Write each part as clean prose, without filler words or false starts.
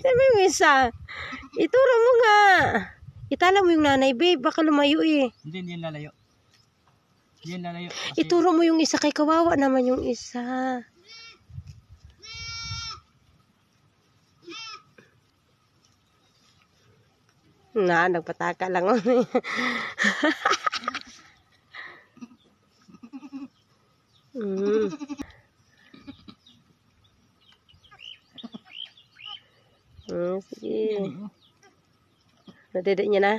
Sabi mo isa. Ituro mo nga. Itala mo yung nanay, babe. Baka lumayo eh. Hindi yan lalayo. Hindi yan lalayo. Kasi... Ituro mo yung isa kay kawawa naman yung isa. Nagpataka lang. Sige. Nadidik niya na.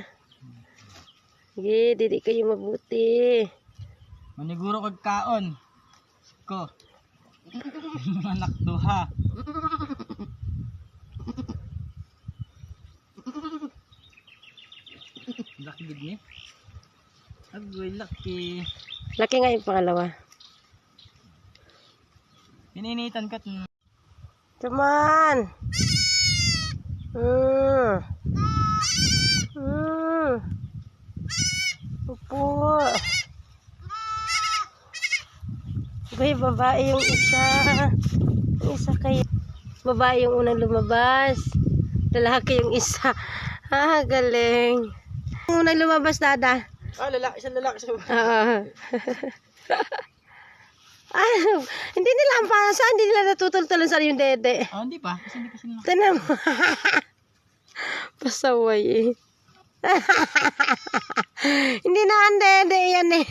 Sige, didik kayo mabuti. Maniguro kag kaon. Ko. Anak duha. Laki gid ni. Agoy laki. Laki nga yung pangalawa. Pininitan ka. Cuman. Upo. Bay, babae yung isa. Yung isa kayo. Babae yung unang lumabas. Lalaki yung isa. Galing. Yung unang lumabas, dada. Lalaki, isang lalaki siya. Hindi nila ang para saan, hindi nila natutultulan sa yung dede. Hindi pa. Kasi hindi pa sila. Tanam. Pasaway eh. Hindi na ang dede yan eh.